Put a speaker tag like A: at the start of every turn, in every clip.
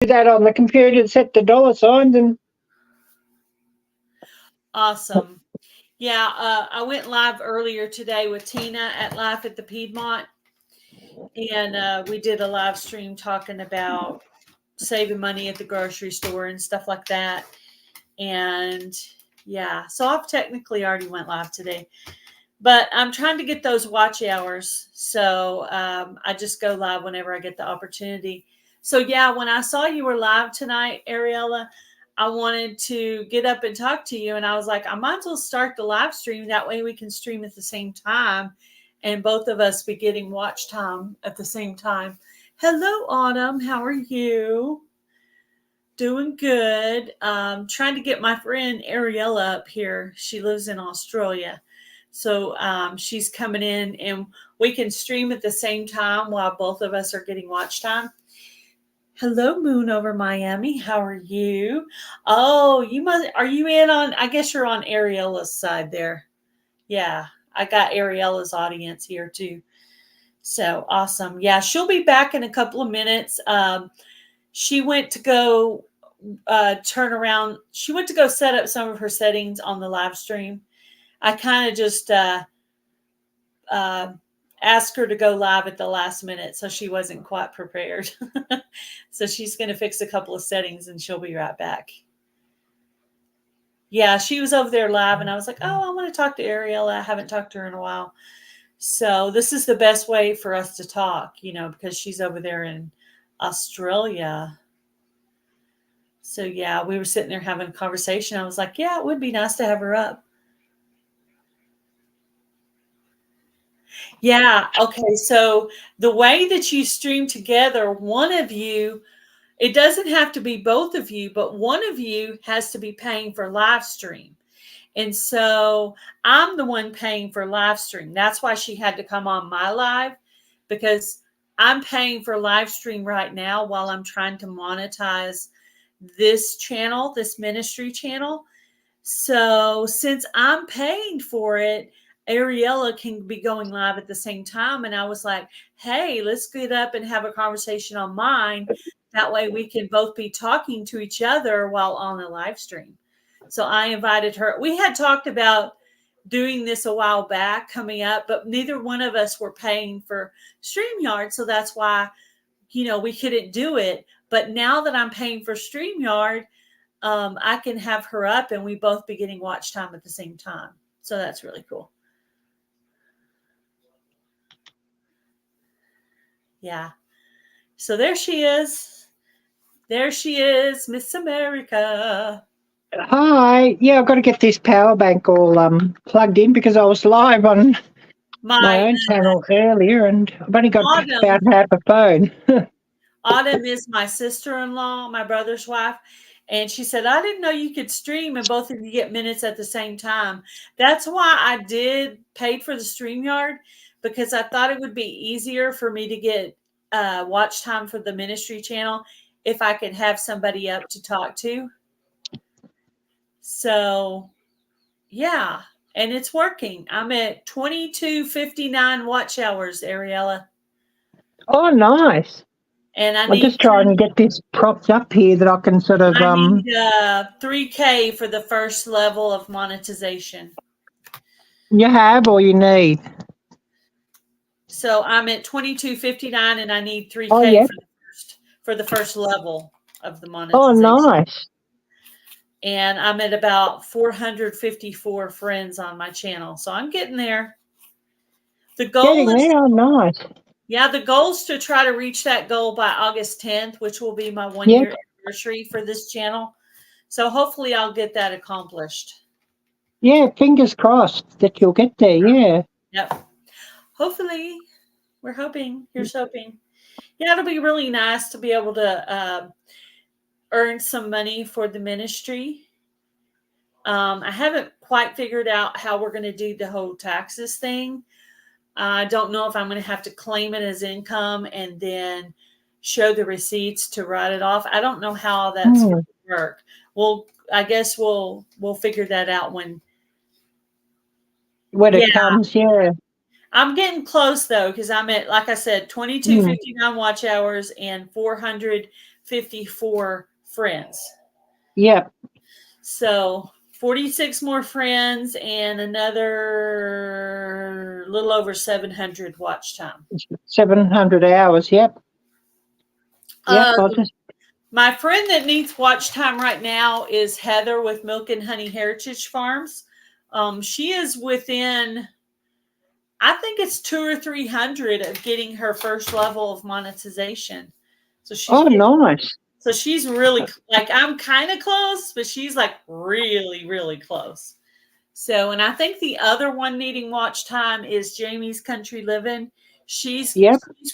A: do that on the computer, set the dollar signs, and
B: Awesome. Yeah, I went live earlier today with Tina at Life at the Piedmont, and we did a live stream talking about saving money at the grocery store and stuff like that. And yeah, so I've technically already went live today, but I'm trying to get those watch hours. So I just go live whenever I get the opportunity. So yeah, when I saw you were live tonight, Arielle, I wanted to get up and talk to you. And I was like, I might as well start the live stream. That way we can stream at the same time and both of us be getting watch time at the same time. Hello, Autumn. How are you? Doing good. Trying to get my friend Arielle up here. She lives in Australia. So she's coming in and we can stream at the same time while both of us are getting watch time. Hello, Moon over Miami. How are you? Oh, are you in on, I guess you're on Arielle's side there. Yeah, I got Arielle's audience here too. So awesome. Yeah, she'll be back in a couple of minutes. She went to go turn around. She went to go set up some of her settings on the live stream. I kind of just asked her to go live at the last minute, so she wasn't quite prepared. So she's going to fix a couple of settings and she'll be right back. Yeah, she was over there live and I was like, oh, I want to talk to Arielle. I haven't talked to her in a while. So this is the best way for us to talk, because she's over there in Australia. So yeah, we were sitting there having a conversation. I was like, yeah, it would be nice to have her up. Yeah. Okay. So the way that you stream together, one of you, it doesn't have to be both of you, but one of you has to be paying for live stream. And so I'm the one paying for live stream. That's why she had to come on my live, because I'm paying for live stream right now while I'm trying to monetize this channel, this ministry channel. So since I'm paying for it, Arielle can be going live at the same time. And I was like, hey, let's get up and have a conversation on mine. That way we can both be talking to each other while on the live stream. So I invited her. We had talked about doing this a while back coming up, but neither one of us were paying for StreamYard. So that's why, we couldn't do it. But now that I'm paying for StreamYard, I can have her up and we both be getting watch time at the same time. So that's really cool. Yeah. So there she is. There she is, Miss America.
A: hi. Yeah, I've got to get this power bank all plugged in because I was live on my own channel earlier and I've only got about half a phone.
B: Autumn is my sister-in-law, my brother's wife. And she said, I didn't know you could stream and both of you get minutes at the same time. That's why I paid for the StreamYard, because I thought it would be easier for me to get watch time for the ministry channel if I could have somebody up to talk to. So, yeah, and it's working. I'm at 22:59 watch hours, Arielle.
A: Oh, nice.
B: And
A: I'm just trying to get this propped up here that I can sort of.
B: I need 3K for the first level of monetization.
A: You have or you need?
B: So I'm at 22:59 and I need 3K for the first level of the monetization.
A: Oh, nice.
B: And I'm at about 454 friends on my channel. So I'm getting there. The goal is
A: nice.
B: Yeah, the goal is to try to reach that goal by August 10th, which will be my 1-year anniversary for this channel. So hopefully I'll get that accomplished.
A: Yeah, fingers crossed that you'll get there. Yeah.
B: Yep. Hopefully. We're hoping. Here's hoping. Yeah, it'll be really nice to be able to earn some money for the ministry. I haven't quite figured out how we're going to do the whole taxes thing. I don't know if I'm going to have to claim it as income and then show the receipts to write it off. I don't know how that's going to work. Well, I guess we'll figure that out when
A: it comes. Yeah.
B: I'm getting close though, because I'm at, like I said, 22:59 watch hours and 54 friends.
A: Yep.
B: So 46 more friends and another little over 700 watch time.
A: 700 hours. Yep. Yep.
B: My friend that needs watch time right now is Heather with Milk and Honey Heritage Farms. She is within, I think it's 200 or 300 of getting her first level of monetization. So she's
A: nice.
B: So she's really, like, I'm kind of close, but she's like really, really close. So, and I think the other one needing watch time is Jamie's Country Living. She's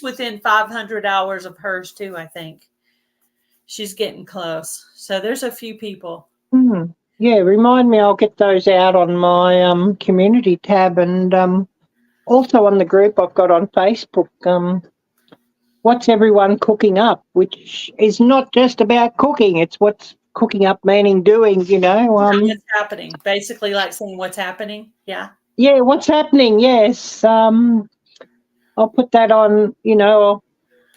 B: within 500 hours of hers too, I think. She's getting close. So there's a few people.
A: Yeah, remind me, I'll get those out on my community tab, and also on the group I've got on Facebook. What's everyone cooking up, which is not just about cooking. It's what's cooking up meaning doing,
B: What's happening. Basically like saying what's happening. Yeah.
A: Yeah, what's happening, yes. I'll put that on, I'll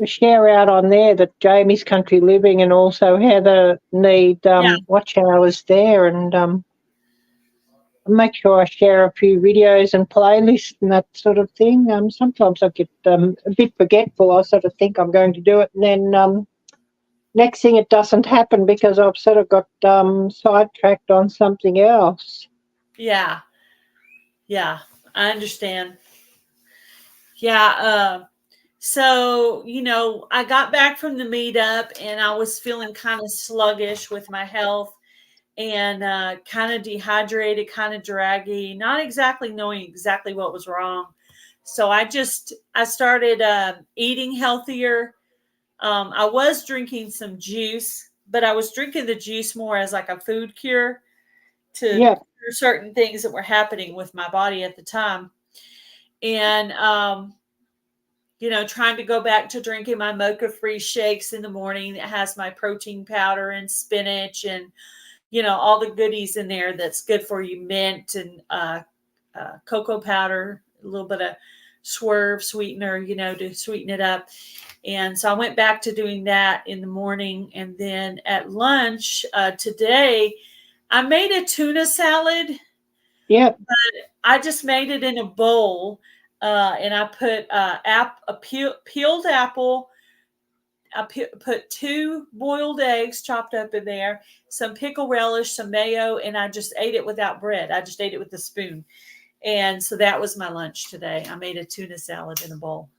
A: share out on there that Jamie's Country Living and also Heather need watch hours there, and make sure I share a few videos and playlists and that sort of thing. Sometimes I get a bit forgetful. I sort of think I'm going to do it, and then next thing it doesn't happen because I've sort of got sidetracked on something else.
B: Yeah. Yeah, I understand. Yeah. So, I got back from the meetup and I was feeling kind of sluggish with my health and kind of dehydrated, kind of draggy, not exactly knowing exactly what was wrong. So I started eating healthier. I was drinking some juice, but I was drinking the juice more as like a food cure to cure certain things that were happening with my body at the time. And, trying to go back to drinking my mocha-free shakes in the morning that has my protein powder and spinach and, all the goodies in there that's good for you, mint and cocoa powder, a little bit of swerve sweetener, to sweeten it up. And so I went back to doing that in the morning. And then at lunch today, I made a tuna salad.
A: Yeah.
B: But I just made it in a bowl. And I put a peeled apple. I put 2 boiled eggs chopped up in there, some pickle relish, some mayo, and I just ate it without bread. I just ate it with a spoon. And so that was my lunch today. I made a tuna salad in a bowl.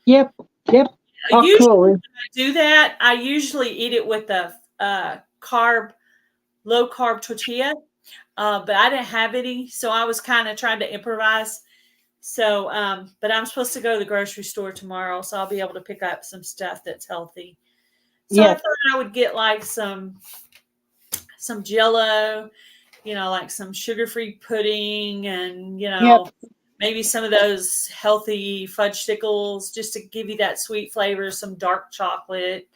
A: Yep.
B: Usually cool. When I do that, I usually eat it with a low carb tortilla, but I didn't have any, so I was kind of trying to improvise. So, but I'm supposed to go to the grocery store tomorrow, so I'll be able to pick up some stuff that's healthy. So I thought I would get like some Jell-O, like some sugar-free pudding and, maybe some of those healthy fudge stickles just to give you that sweet flavor, some dark chocolate,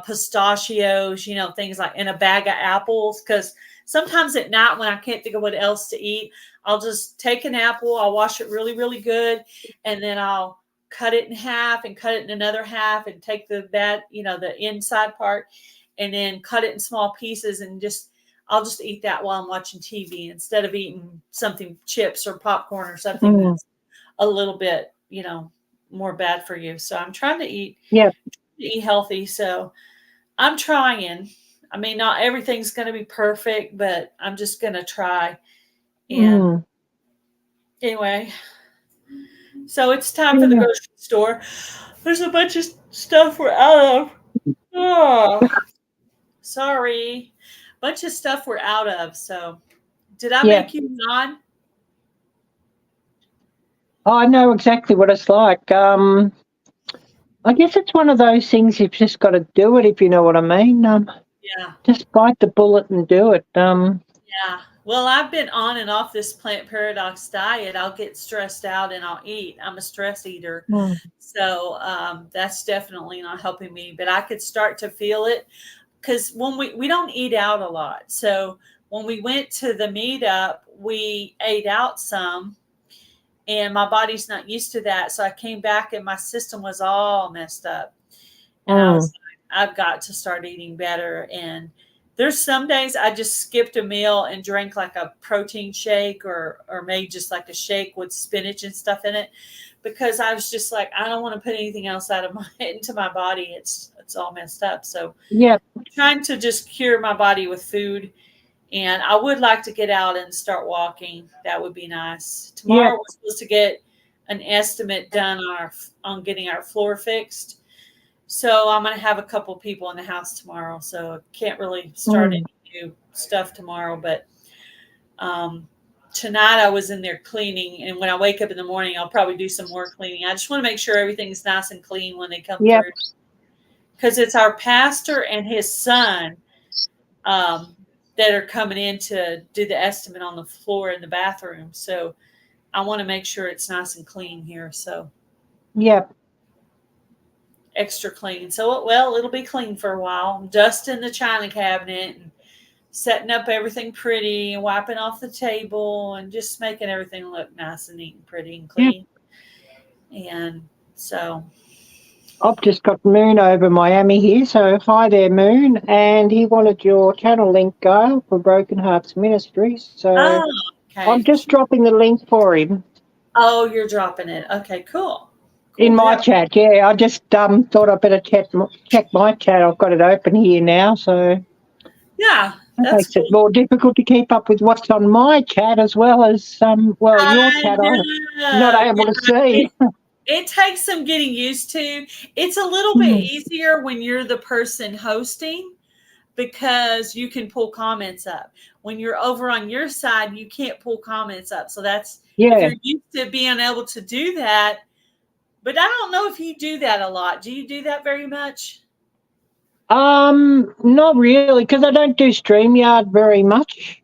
B: pistachios, things like, and a bag of apples. Because sometimes at night when I can't think of what else to eat, I'll just take an apple, I'll wash it really, really good, and then I'll cut it in half and cut it in another half and take the inside part and then cut it in small pieces and I'll just eat that while I'm watching TV instead of eating something, chips or popcorn or something that's a little bit, more bad for you. So I'm trying to eat healthy. So I'm trying. I mean, not everything's going to be perfect, but I'm just going to try. And anyway, so it's time for the grocery store. There's a bunch of stuff we're out of. Oh, sorry. Bunch of stuff we're out of. So did I make you nod?
A: Oh, I know exactly what it's like. I guess it's one of those things you've just got to do it, if you know what I mean. Just bite the bullet and do it.
B: Yeah. Well, I've been on and off this plant paradox diet. I'll get stressed out and I'll eat. I'm a stress eater. So that's definitely not helping me. But I could start to feel it because when we don't eat out a lot. So when we went to the meetup, we ate out some. And my body's not used to that. So I came back and my system was all messed up. And I was like, I've got to start eating better. And there's some days I just skipped a meal and drank like a protein shake or made just like a shake with spinach and stuff in it, because I was just like, I don't want to put anything else into my body. It's all messed up. So
A: yeah,
B: I'm trying to just cure my body with food. And I would like to get out and start walking. That would be nice.
A: yeah.
B: Tomorrow we're supposed to get an estimate done on getting our floor fixed. So I'm going to have a couple people in the house tomorrow. So I can't really start any new stuff tomorrow. But tonight I was in there cleaning. And when I wake up in the morning, I'll probably do some more cleaning. I just want to make sure everything's nice and clean when they come through. Because it's our pastor and his son that are coming in to do the estimate on the floor in the bathroom. So I want to make sure it's nice and clean here. So extra clean. So, well, it'll be clean for a while. I'm dusting the china cabinet and setting up everything pretty and wiping off the table and just making everything look nice and neat and pretty and clean. And so
A: I've just got Moon over Miami here, so hi there, Moon. And he wanted your channel link, Gail, for Broken Hearts Ministry. So I'm just dropping the link for him.
B: Oh, you're dropping it. Okay, cool.
A: In my chat, yeah. I just thought I'd better check my chat. I've got it open here now, so
B: yeah,
A: that makes it more difficult to keep up with what's on my chat as well as your chat. I'm not able to see.
B: It takes some getting used to. It's a little bit easier when you're the person hosting because you can pull comments up. When you're over on your side, you can't pull comments up. So that's if you're used to being able to do that. But I don't know if you do that a lot. Do you do that very much?
A: Not really, because I don't do StreamYard very much.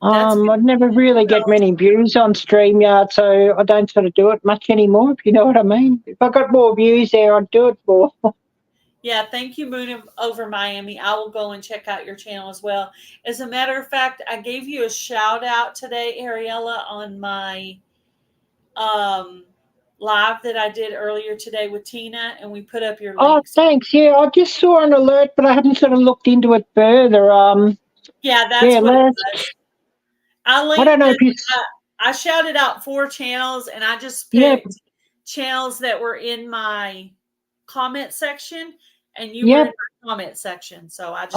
A: I'd never really get many views on StreamYard, so I don't sort of do it much anymore, if you know what I mean. If I got more views there, I'd do it more.
B: Yeah, thank you, Moon over Miami. I will go and check out your channel as well. As a matter of fact, I gave you a shout out today, Arielle, on my live that I did earlier today with Tina, and we put up your links.
A: Oh, thanks. Yeah, I just saw an alert, but I haven't sort of looked into it further.
B: Yeah, that's what it was.
A: I don't know if you...
B: I shouted out 4 channels, and I just picked channels that were in my comment section, and you were in my comment section. So I just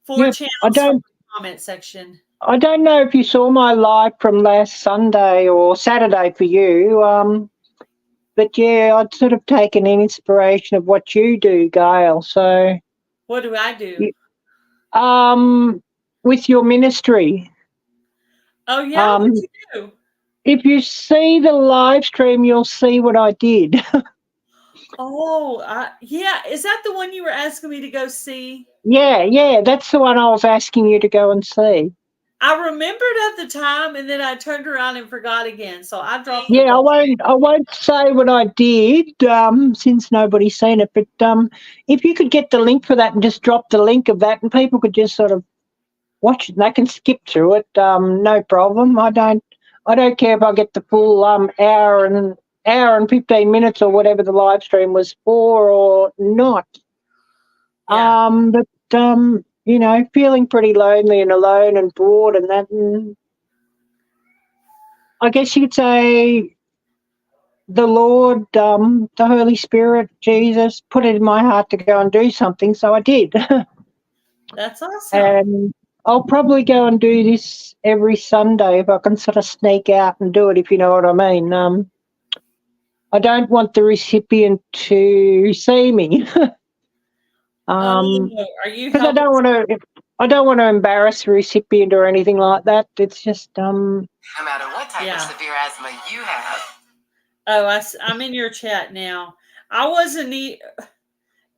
B: 4 channels from the comment section.
A: I don't know if you saw my live from last Sunday or Saturday for you, but yeah, I'd sort of taken an inspiration of what you do, Gail. So
B: what do I do?
A: With your ministry.
B: Oh yeah, what do you do?
A: If you see the live stream, you'll see what I did.
B: Oh, yeah. Is that the one you were asking me to go see?
A: Yeah, that's the one I was asking you to go and see.
B: I remembered at the time, and then I turned around and forgot again. So I dropped.
A: Yeah, I won't say what I did since nobody's seen it. But if you could get the link for that and just drop the link of that, and people could just sort of watch it, and they can skip through it. No problem. I don't care if I get the full hour and 15 minutes or whatever the live stream was for or not. Yeah. But feeling pretty lonely and alone and bored and that. And I guess you could say the Lord, the Holy Spirit, Jesus, put it in my heart to go and do something, so I did.
B: That's awesome.
A: And I'll probably go and do this every Sunday if I can sort of sneak out and do it, if you know what I mean. I don't want the recipient to see me.
B: Are you?
A: Because I don't want to embarrass the recipient or anything like that. It's just
C: no matter what type of severe asthma you have.
B: Oh, I'm in your chat now. I wasn't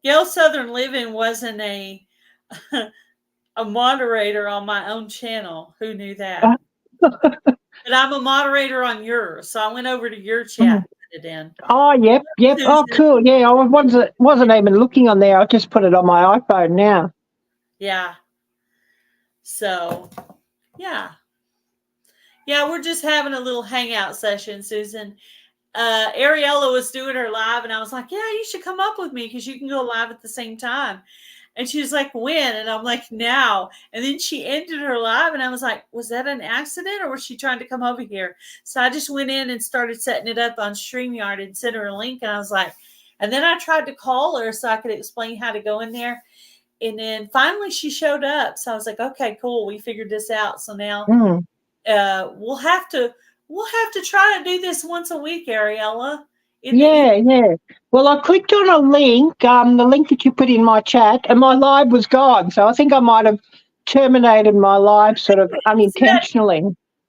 B: Gail Southern Living wasn't a moderator on my own channel. Who knew that? But I'm a moderator on yours, so I went over to your chat and put it in.
A: Oh, yep. Oh, cool. Yeah, I wasn't even looking on there. I just put it on my iPhone now.
B: Yeah. So, yeah. Yeah, we're just having a little hangout session, Susan. Arielle was doing her live, and I was like, yeah, you should come up with me because you can go live at the same time. And she was like, when? And I'm like, now. And then she ended her live, and I was like, was that an accident, or was she trying to come over here? So I just went in and started setting it up on StreamYard and sent her a link, and I was like, and then I tried to call her so I could explain how to go in there. And then finally she showed up. So I was like, okay, cool. We figured this out. So now we'll have to try to do this once a week, Ariella.
A: Yeah. Well, I clicked on a link, the link that you put in my chat, and my live was gone. So I think I might have terminated my live sort of unintentionally.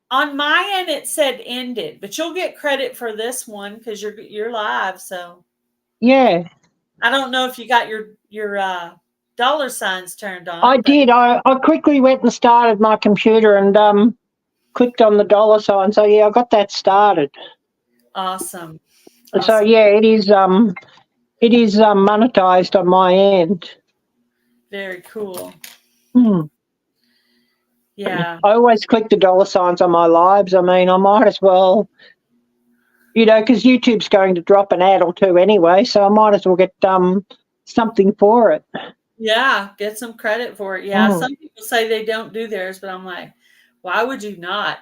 B: On my end, it said ended, but you'll get credit for this one because you're live. So
A: yeah,
B: I don't know if you got your dollar signs turned on.
A: I did. I quickly went and started my computer and clicked on the dollar sign. So yeah, I got that started.
B: Awesome.
A: So yeah, it is monetized on my end.
B: Very cool.
A: Hmm.
B: Yeah.
A: I always click the dollar signs on my lives. I mean, I might as well, because YouTube's going to drop an ad or two anyway, so I might as well get something for it.
B: Yeah, get some credit for it. Yeah, some people say they don't do theirs, but I'm like, why would you not,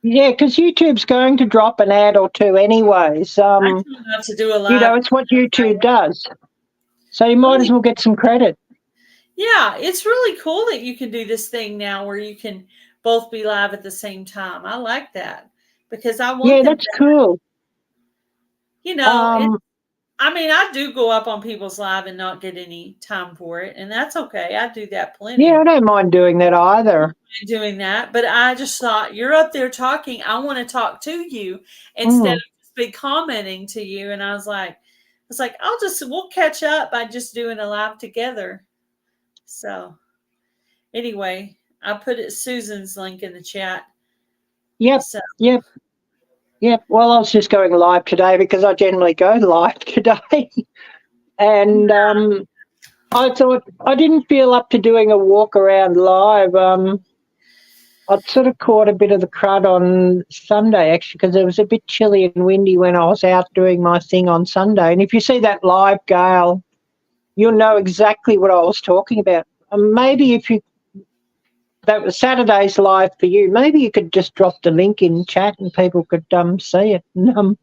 A: Yeah, because YouTube's going to drop an ad or two anyways.
B: I try not to do a live.
A: It's what YouTube does. So you might as well get some credit.
B: Yeah, it's really cool that you can do this thing now where you can both be live at the same time. I like that because I want them
A: that's cool.
B: I do go up on people's live and not get any time for it, and that's okay. I do that plenty.
A: Yeah, I don't mind doing that either.
B: Doing that, but I just thought you're up there talking. I want to talk to you instead of just be commenting to you. And I was like, we'll catch up by just doing a live together. So anyway, I put Susan's link in the chat.
A: Yep. Well, I was just going live today because I generally go live today. And I thought I didn't feel up to doing a walk around live. I'd sort of caught a bit of the crud on Sunday, actually, because it was a bit chilly and windy when I was out doing my thing on Sunday. And if you see that live, Gail, you'll know exactly what I was talking about. Maybe that was Saturday's live for you, maybe you could just drop the link in chat and people could see it. And,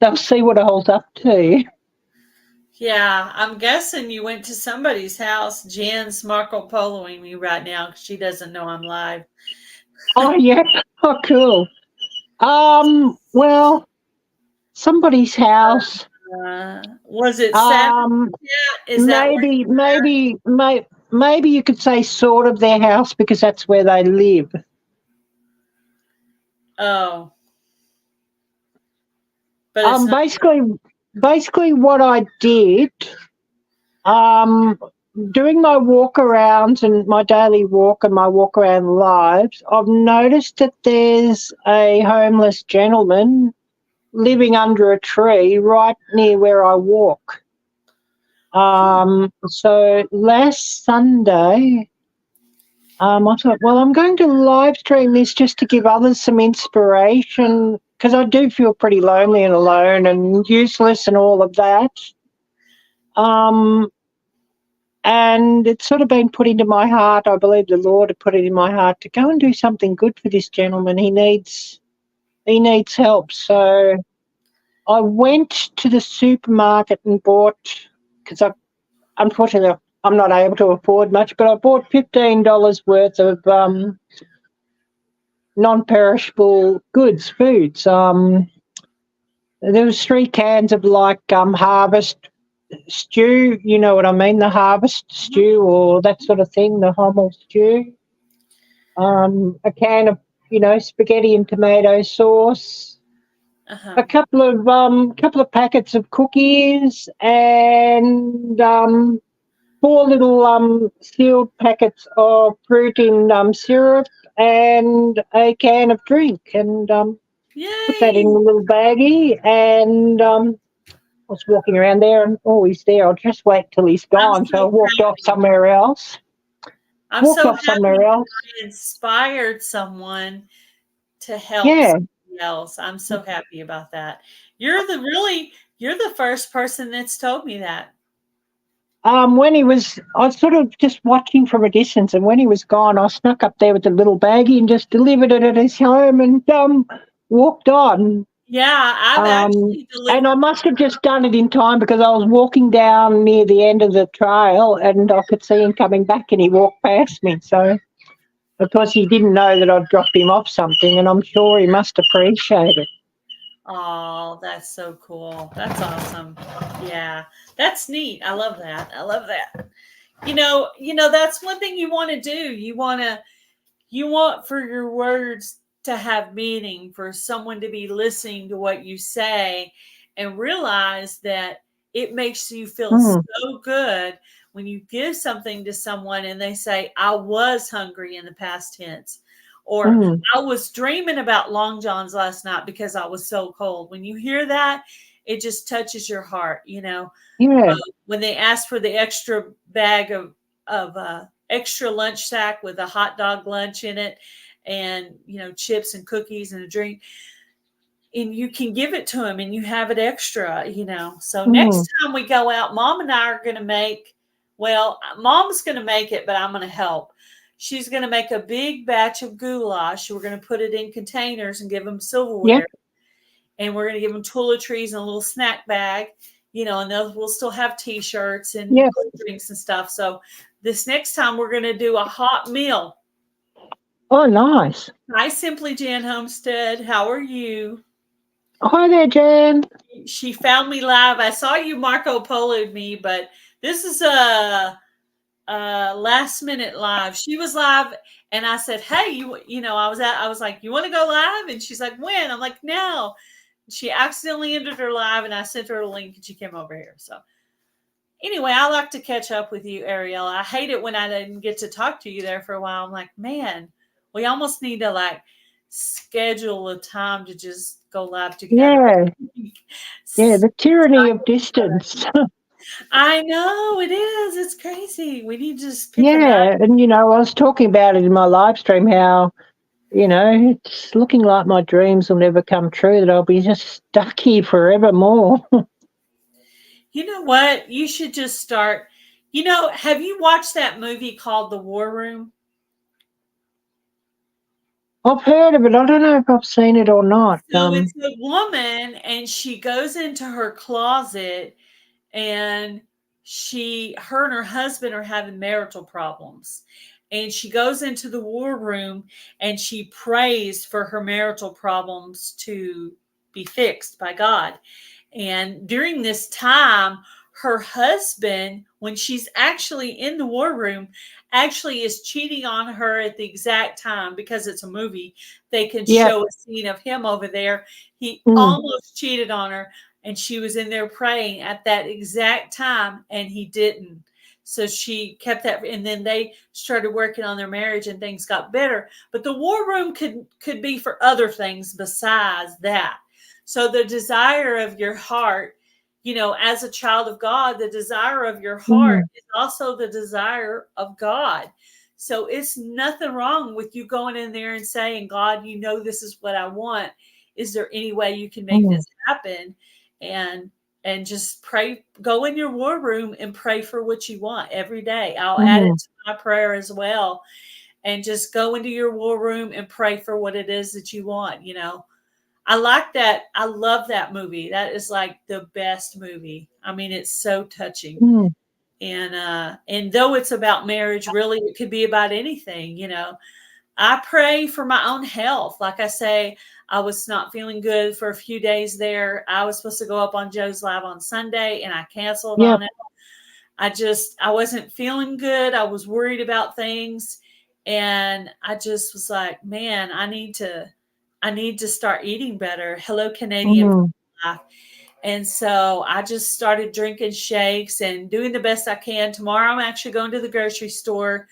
A: they'll see what I was up to.
B: Yeah, I'm guessing you went to somebody's house. Jen's Marco Poloing me right now because she doesn't know I'm live.
A: Oh, yeah. Oh, cool. Well, somebody's house.
B: Was it Saturday? Is
A: maybe you could say sort of their house because that's where they live.
B: Oh. But it's
A: basically what I did, doing my walk arounds and my daily walk and my walk around lives, I've noticed that there's a homeless gentleman living under a tree right near where I walk. So last Sunday, I thought, well, I'm going to live stream this just to give others some inspiration because I do feel pretty lonely and alone and useless and all of that. And it's sort of been put into my heart. I believe the Lord had put it in my heart to go and do something good for this gentleman. He needs help. So I went to the supermarket and bought, because unfortunately I'm not able to afford much, but I bought $15 worth of non-perishable goods, foods. There was 3 cans of Harvest stew, you know what I mean, the Harvest stew or that sort of thing, the Hummel stew. A can of, spaghetti and tomato sauce. A couple of packets of cookies and 4 little sealed packets of fruit in syrup and a can of drink, and put that in a little baggie, and I was walking around there and, he's there. I'll just wait till he's gone. So I walked off somewhere else.
B: I'm so happy I inspired someone to help.
A: Yeah.
B: else. I'm so happy about that. You're the first person that's told me that.
A: When he was, I was sort of just watching from a distance, and when he was gone, I snuck up there with the little baggie and just delivered it at his home and walked on.
B: Yeah, I've actually delivered.
A: And I must have just done it in time because I was walking down near the end of the trail and I could see him coming back and he walked past me. So, of course, he didn't know that I'd dropped him off something, and I'm sure he must appreciate it.
B: Oh, that's so cool. That's awesome. Yeah, that's neat. I love that. I love that. You know, that's one thing you want to do. You want for your words to have meaning, for someone to be listening to what you say and realize that it makes you feel so good when you give something to someone and they say, I was hungry in the past tense. Or I was dreaming about Long Johns last night because I was so cold. When you hear that, it just touches your heart,
A: Yeah.
B: When they ask for the extra bag of extra lunch sack with a hot dog lunch in it and, chips and cookies and a drink, and you can give it to them and you have it extra, So next time we go out, Mom and I are going to Mom's going to make it, but I'm going to help. She's going to make a big batch of goulash. We're going to put it in containers and give them silverware.
A: Yep.
B: And we're going to give them toiletries and a little snack bag, and we'll still have T-shirts and cold drinks and stuff. So this next time we're going to do a hot meal.
A: Oh, nice.
B: Hi, Simply Jan Homestead. How are you?
A: Hi there, Jan.
B: She found me live. I saw you Marco Polo'd me, but this is a last minute live. She was live and I said, hey, I was like, you want to go live? And she's like, when? I'm like, now. She accidentally ended her live and I sent her a link and she came over here. So anyway, I like to catch up with you, Arielle. I hate it when I didn't get to talk to you there for a while. I'm like, man, we almost need to schedule a time to just go live together.
A: Yeah, the tyranny of distance.
B: I know it is. It's crazy. We need to just pick
A: and I was talking about it in my live stream how, it's looking like my dreams will never come true, that I'll be just stuck here forevermore.
B: You know what? You should just start. Have you watched that movie called The War Room?
A: I've heard of it. I don't know if I've seen it or not.
B: So it's a woman and she goes into her closet and her and her husband are having marital problems. And she goes into the war room and she prays for her marital problems to be fixed by God. And during this time, her husband, when she's actually in the war room, actually is cheating on her at the exact time, because it's a movie. They can show a scene of him over there. He almost cheated on her. And she was in there praying at that exact time, and he didn't. So she kept that, and then they started working on their marriage, and things got better. But the war room could be for other things besides that. So the desire of your heart, as a child of God, the desire of your heart is also the desire of God. So it's nothing wrong with you going in there and saying, God, this is what I want. Is there any way you can make this happen? And just pray, go in your war room and pray for what you want every day. I'll add it to my prayer as well. And just go into your war room and pray for what it is that you want. I like that. I love that movie. That is like the best movie. I mean, it's so touching. And though it's about marriage, really, it could be about anything, I pray for my own health. Like I say, I was not feeling good for a few days there. I was supposed to go up on Joe's Live on Sunday and I canceled on it. I wasn't feeling good. I was worried about things. And I just was like, man, I need to start eating better. Hello, Canadian Life. And so I just started drinking shakes and doing the best I can. Tomorrow, I'm actually going to the grocery store.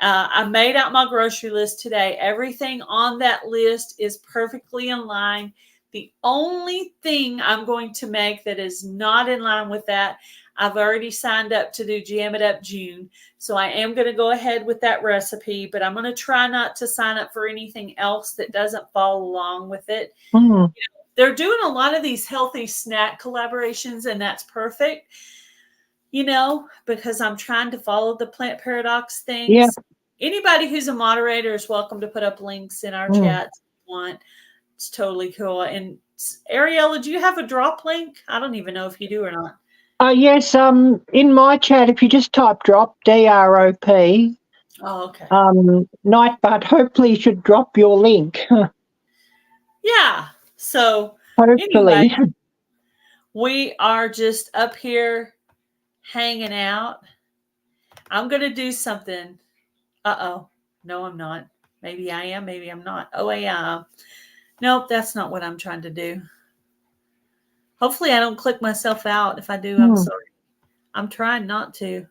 B: I made out my grocery list today. Everything on that list is perfectly in line. The only thing I'm going to make that is not in line with that, I've already signed up to do Jam It Up June. So I am going to go ahead with that recipe, but I'm going to try not to sign up for anything else that doesn't follow along with it.
A: Mm.
B: They're doing a lot of these healthy snack collaborations, and that's perfect, because I'm trying to follow the plant paradox things.
A: Yeah.
B: Anybody who's a moderator is welcome to put up links in our chat if you want. It's totally cool. And Arielle, do you have a drop link? I don't even know if you do or not.
A: Yes. In my chat, if you just type drop, DROP.
B: Oh, okay.
A: Nightbud hopefully should drop your link.
B: Yeah. So
A: Hopefully.
B: anyway, we are just up here hanging out. I'm going to do something. Uh-oh. No, I'm not. Maybe I am. Maybe I'm not. Oh, yeah. Nope, that's not what I'm trying to do. Hopefully I don't click myself out. If I do, I'm sorry. I'm trying not to.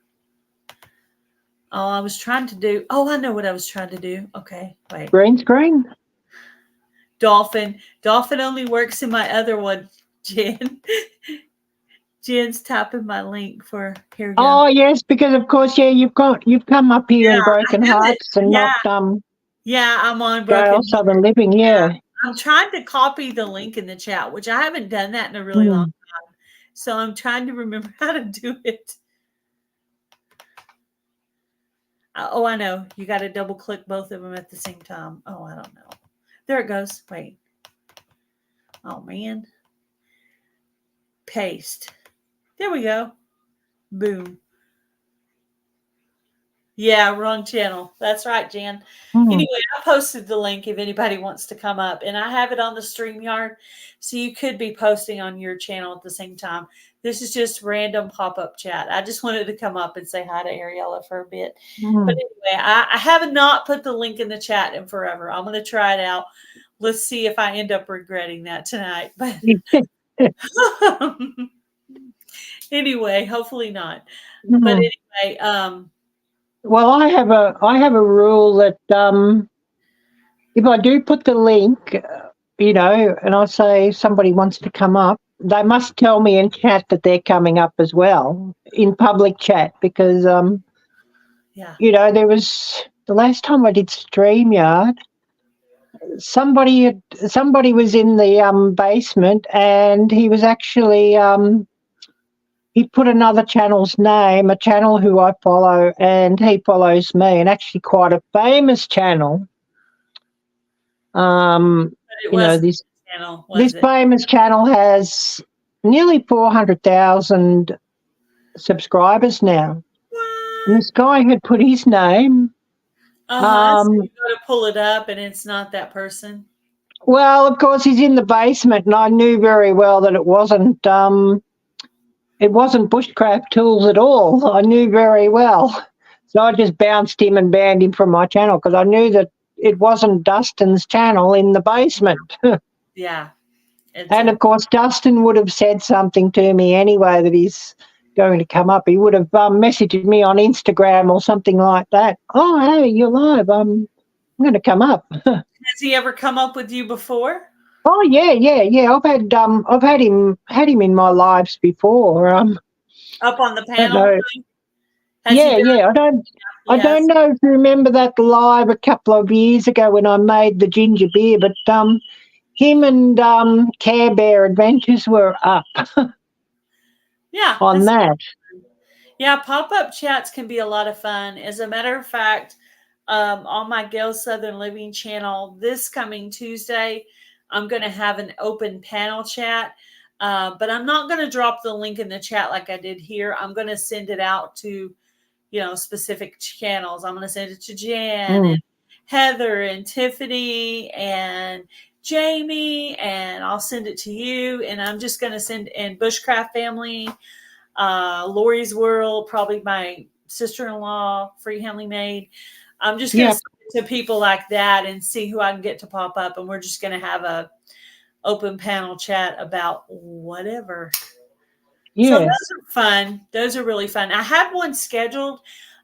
B: Oh, I was trying to do. Oh, I know what I was trying to do. Okay, wait.
A: Green screen?
B: Dolphin. Dolphin only works in my other one, Jen. Jen's tapping my link for here.
A: Oh, yes, because of course, you've come up here in Broken Hearts and not
B: Yeah, I'm on
A: Gail Southern Living. Yeah.
B: I'm trying to copy the link in the chat, which I haven't done that in a really long time. So I'm trying to remember how to do it. Oh, I know. You got to double click both of them at the same time. Oh, I don't know. There it goes. Wait. Oh, man. Paste. There we go. Boom. Yeah, wrong channel. That's right, Jan. Anyway, I posted the link if anybody wants to come up, and I have it on the StreamYard, so you could be posting on your channel at the same time. This is just random pop-up chat. I just wanted to come up and say hi to Arielle for a bit. But anyway, I have not put the link in the chat in forever. I'm going to try it out. Let's see if I end up regretting that tonight. But anyway, hopefully not. But anyway,
A: well, I have a rule that if I do put the link, and I say somebody wants to come up, they must tell me in chat that they're coming up as well in public chat, because there was the last time I did StreamYard, somebody was in the basement, and he was actually he put another channel's name, a channel who I follow, and he follows me, and actually quite a famous channel. This famous channel has nearly 400,000 subscribers now. What? And this guy had put his name.
B: So you got to pull it up, and it's not that person.
A: Well, of course, he's in the basement, and I knew very well that it wasn't bushcraft tools at all. I knew very well. So I just bounced him and banned him from my channel, because I knew that it wasn't Dustin's channel in the basement.
B: Yeah.
A: And of course, Dustin would have said something to me anyway that he's going to come up. He would have messaged me on Instagram or something like that. Oh, hey, you're live. I'm going to come up.
B: Has he ever come up with you before?
A: Oh yeah. I've had him in my lives before.
B: Up on the panel.
A: Yeah. I don't know if you remember that live a couple of years ago when I made the ginger beer, but him and Care Bear Adventures were up. On that.
B: Yeah, pop-up chats can be a lot of fun. As a matter of fact, on my Gail Southern Living channel this coming Tuesday, I'm going to have an open panel chat, but I'm not going to drop the link in the chat like I did here. I'm going to send it out to specific channels. I'm going to send it to Jan and Heather and Tiffany and Jamie, and I'll send it to you. And I'm just going to send in Bushcraft Family, Lori's World, probably my sister-in-law, Free Handling Maid. I'm just going to send it to people like that and see who I can get to pop up. And we're just going to have a open panel chat about whatever. Yes. So those are fun. Those are really fun. I had one scheduled,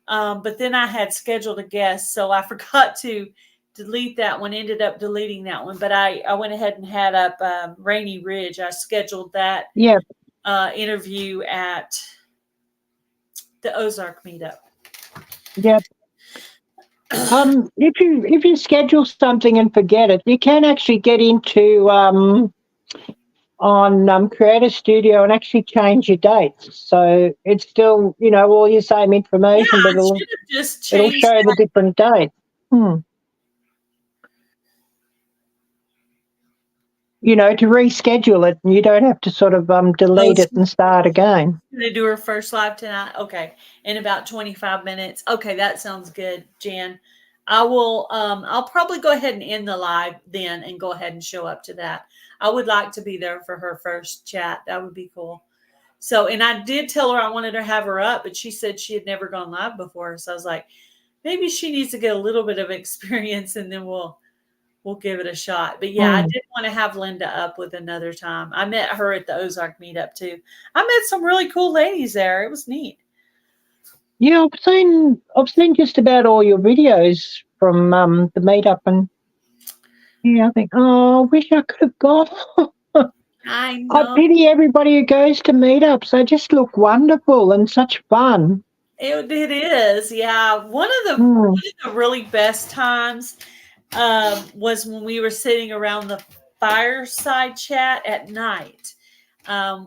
B: but then I had scheduled a guest, so I forgot to delete that one. Ended up deleting that one, but I went ahead and had up Rainy Ridge. I scheduled that interview at the Ozark meetup.
A: Yep. If you schedule something and forget it, you can actually get into on Creator Studio and actually change your dates. So it's still, all your same information, but
B: I should have just
A: it'll
B: changed
A: show the different date. To reschedule it, and you don't have to sort of delete it and start again.
B: Going to do her first live tonight. Okay, in about 25 minutes. Okay, that sounds good, Jan. I will. I'll probably go ahead and end the live then, and go ahead and show up to that. I would like to be there for her first chat. That would be cool. So, and I did tell her I wanted to have her up, but she said she had never gone live before. So I was like, maybe she needs to get a little bit of experience, and then we'll give it a shot. But yeah, I did want to have Linda up with another time. I met her at the Ozark meetup too. I met some really cool ladies there. It was neat.
A: Yeah, I've seen just about all your videos from the meetup, and I think, I wish I could have gone.
B: I know.
A: I pity everybody who goes to meetups. They just look wonderful and such fun.
B: It is, yeah. One of the really best times was when we were sitting around the fireside chat at night.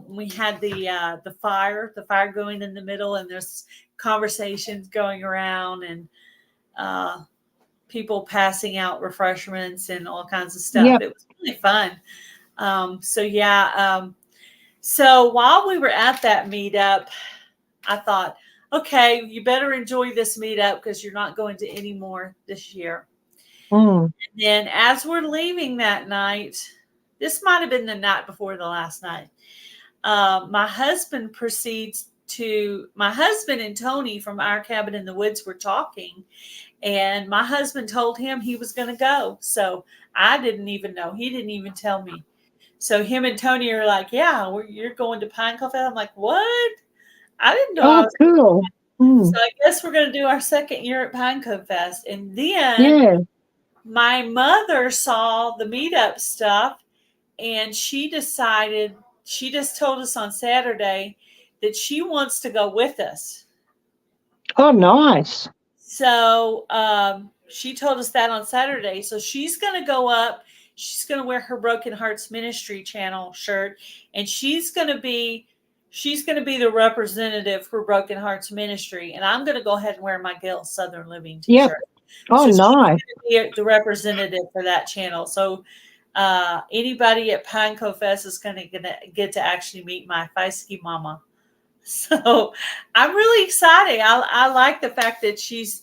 B: We had the fire going in the middle, and there's conversations going around, and people passing out refreshments and all kinds of stuff.
A: Yep.
B: It was really fun. So while we were at that meetup, I thought, okay, you better enjoy this meetup because you're not going to any more this year. And then as we're leaving that night, this might have been the night before the last night, my husband and Tony from Our Cabin in the Woods were talking, and my husband told him he was going to go. So I didn't even know. He didn't even tell me. So him and Tony are like, yeah, you're going to Pine Cove. I'm like, what? I didn't know.
A: Oh, cool.
B: So I guess we're going to do our second year at Pine Cove Fest. And then my mother saw the meetup stuff, and she decided, she just told us on Saturday that she wants to go with us.
A: Oh, nice.
B: So she told us that on Saturday. So she's going to go up. She's going to wear her Broken Hearts Ministry channel shirt, and she's going to be the representative for Broken Hearts Ministry, and I'm going to go ahead and wear my Gail Southern Living t-shirt.
A: Yep. Oh,
B: so
A: nice.
B: She's going to be the representative for that channel. So anybody at Pine Cove Fest is going to get to actually meet my feisty mama. So I'm really excited. I like the fact that she's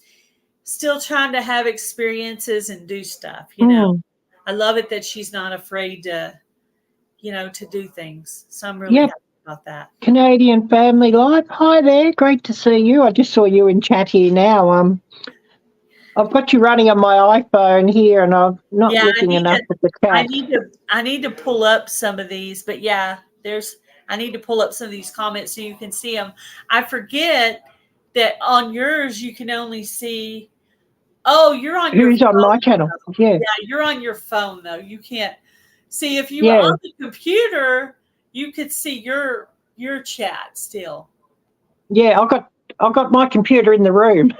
B: still trying to have experiences and do stuff, I love it that she's not afraid to, to do things. So I'm really happy about that.
A: Canadian Family Life. Hi there. Great to see you. I just saw you in chat here now. I've got you running on my iPhone here, and I'm not looking enough at the chat.
B: I need to pull up some of these, but I need to pull up some of these comments so you can see them. I forget that on yours you can only see. Oh, you're on your phone.
A: Who's on my channel? Yeah,
B: you're on your phone though. You can't see if you were on the computer. You could see your chat still.
A: Yeah, I've got my computer in the room,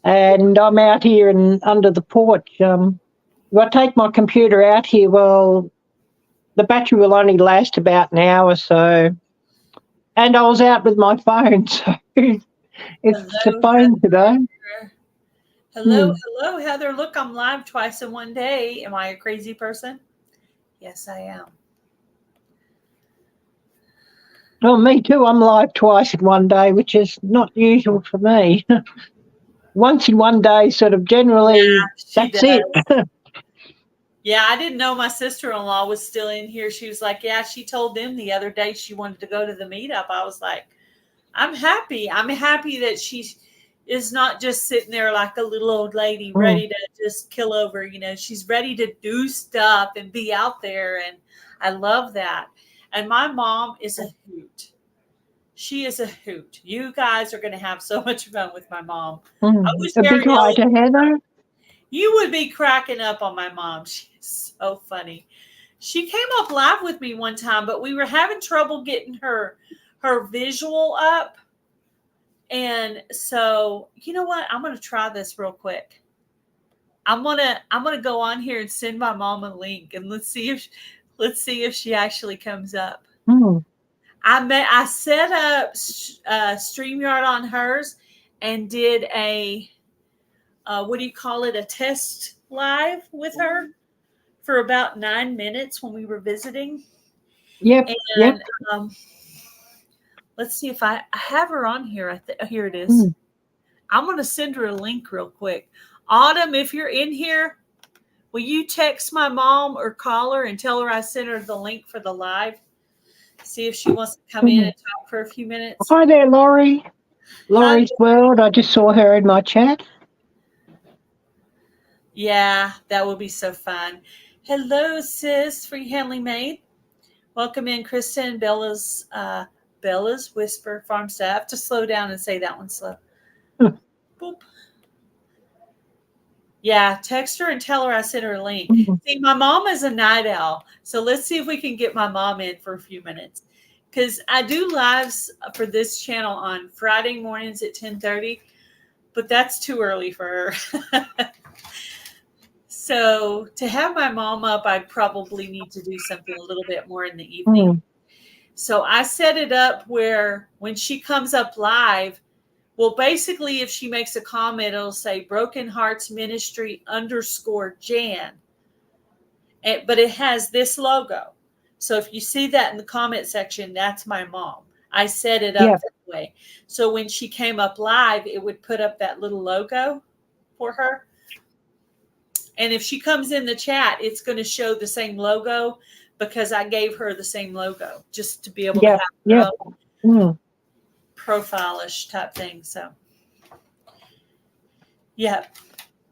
A: and I'm out here and under the porch. If I take my computer out here, well, the battery will only last about an hour, so. And I was out with my phone, so it's the phone today.
B: Hello, Heather. Look, I'm live twice in one day. Am I a crazy person? Yes, I am.
A: Oh, me too. I'm live twice in one day, which is not usual for me. Once in one day, sort of generally, that's it.
B: Yeah, I didn't know my sister-in-law was still in here. She was like, yeah, she told them the other day she wanted to go to the meetup. I was like, I'm happy. I'm happy that she is not just sitting there like a little old lady ready to just kill over. She's ready to do stuff and be out there. And I love that. And my mom is a hoot. She is a hoot. You guys are going to have so much fun with my mom. I wish
A: a big hi to Heather.
B: You would be cracking up on my mom. She's so funny. She came up live with me one time, but we were having trouble getting her visual up. And so, you know what? I'm going to try this real quick. I'm gonna go on here and send my mom a link, and let's see if she actually comes up. I set up StreamYard on hers and did a what do you call it? A test live with her for about 9 minutes when we were visiting.
A: Yep.
B: And let's see if I have her on here. Here it is. I'm going to send her a link real quick. Autumn, if you're in here, will you text my mom or call her and tell her I sent her the link for the live? See if she wants to come in and talk for a few minutes.
A: Hi there, Laurie. Laurie's World. I just saw her in my chat.
B: Yeah, that would be so fun. Hello, sis, free handling maid. Welcome in, Kristen, Bella's Whisper farm staff. To slow down and say that one slow. Boop. Yeah, text her and tell her I sent her a link. See, my mom is a night owl, so let's see if we can get my mom in for a few minutes. Because I do lives for this channel on Friday mornings at 10:30, but that's too early for her. So to have my mom up, I'd probably need to do something a little bit more in the evening. So I set it up where when she comes up live, well, basically, if she makes a comment, it'll say brokenheartsministry _Jan. But it has this logo. So if you see that in the comment section, that's my mom. I set it up that way. So when she came up live, it would put up that little logo for her. And if she comes in the chat, it's going to show the same logo because I gave her the same logo just to be able to have her own profile-ish type thing. So,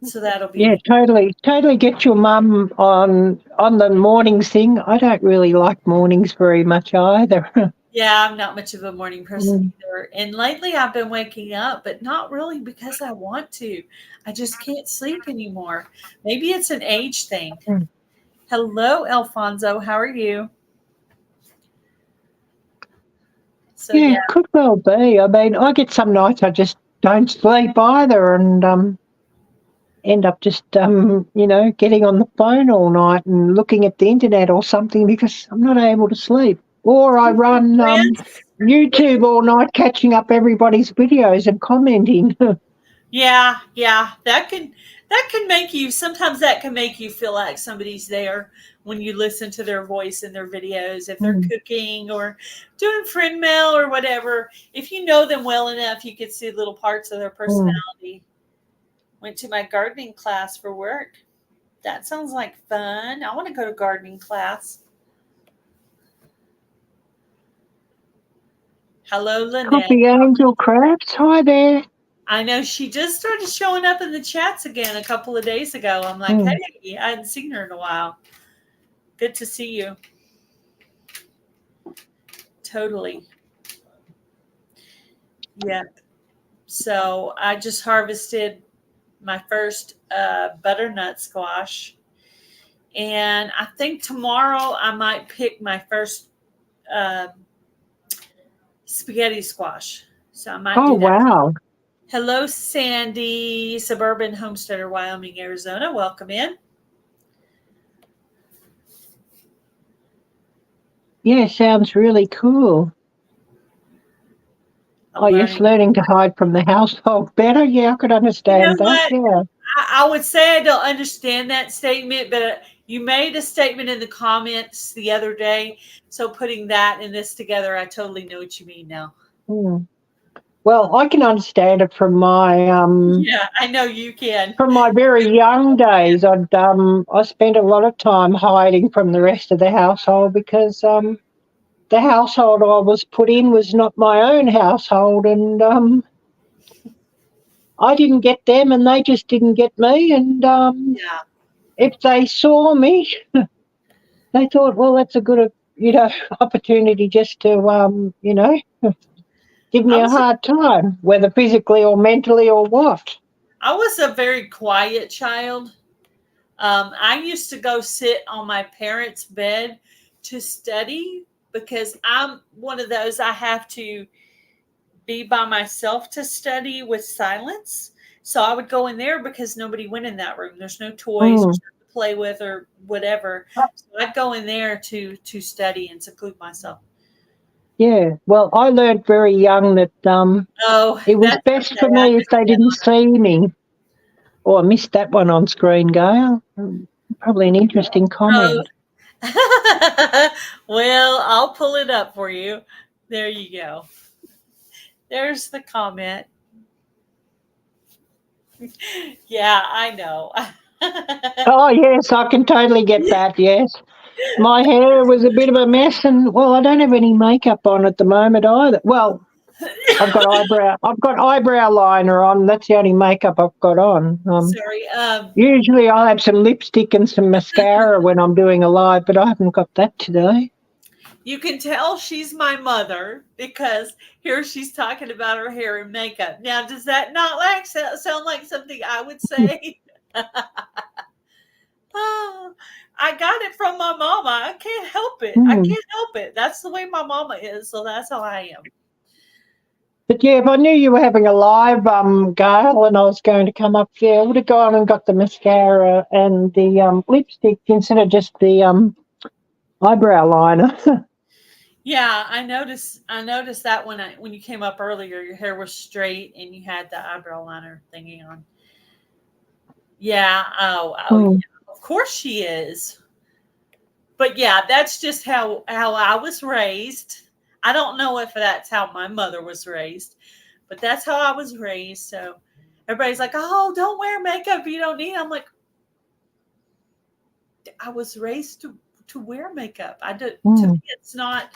B: so that'll be
A: totally get your mum on the mornings thing. I don't really like mornings very much either.
B: Yeah, I'm not much of a morning person either. And lately I've been waking up, but not really because I want to. I just can't sleep anymore. Maybe it's an age thing. Hello, Alfonso. How are you? So,
A: could well be. I mean, I get some nights I just don't sleep either and end up just, getting on the phone all night and looking at the internet or something because I'm not able to sleep. Or I run YouTube all night catching up everybody's videos and commenting.
B: Yeah, that can make you, sometimes that can make you feel like somebody's there when you listen to their voice in their videos, if they're cooking or doing friend mail or whatever. If you know them well enough, you can see little parts of their personality. Went to my gardening class for work. That sounds like fun. I want to go to gardening class. Hello, Lynette.
A: Copy Angel Crafts. Hi there.
B: I know she just started showing up in the chats again a couple of days ago. I'm like, hey, I hadn't seen her in a while. Good to see you. Totally. Yeah. So I just harvested my first butternut squash. And I think tomorrow I might pick my first spaghetti squash. So I might do that.
A: Wow.
B: Hello, Sandy, suburban homesteader, Wyoming, Arizona. Welcome in. Yeah,
A: sounds really cool. Learning to hide from the household better. Yeah, I could understand that. Yeah.
B: I would say I don't understand that statement, but you made a statement in the comments the other day. So putting that and this together, I totally know what you mean now.
A: Well, I can understand it from my
B: yeah, I know you can.
A: From my very young days, I spent a lot of time hiding from the rest of the household because the household I was put in was not my own household, and I didn't get them, and they just didn't get me. And if they saw me, they thought, well, that's a good, opportunity just to, give me a hard time, whether physically or mentally or what.
B: I was a very quiet child. I used to go sit on my parents' bed to study because I'm one of those, I have to be by myself to study with silence. So I would go in there because nobody went in that room. There's no toys or stuff to play with or whatever. So I'd go in there to study and seclude myself.
A: Yeah. Well, I learned very young that it was best for me if they didn't see me. Oh, I missed that one on screen, Gail. Probably an interesting comment.
B: Well, I'll pull it up for you. There you go. There's the comment. Yeah, I know.
A: Oh, yes, I can totally get that, yes. My hair was a bit of a mess, and, well, I don't have any makeup on at the moment either. Well, I've got eyebrow liner on. That's the only makeup I've got on.
B: Sorry.
A: Usually I'll have some lipstick and some mascara when I'm doing a live, but I haven't got that today.
B: You can tell she's my mother because here she's talking about her hair and makeup. Now, does that not sound like something I would say? Oh, I got it from my mama. I can't help it. I can't help it. That's the way my mama is, so that's how I am.
A: But yeah, if I knew you were having a live, Gail, and I was going to come up there, I would have gone and got the mascara and the lipstick instead of just the eyebrow liner.
B: Yeah, I noticed that when you came up earlier, your hair was straight and you had the eyebrow liner thingy on. Yeah. Yeah. Of course she is. But yeah, that's just how I was raised. I don't know if that's how my mother was raised, but that's how I was raised. So everybody's like, "Oh, don't wear makeup. You don't need." I'm like, I was raised to wear makeup. To me, it's not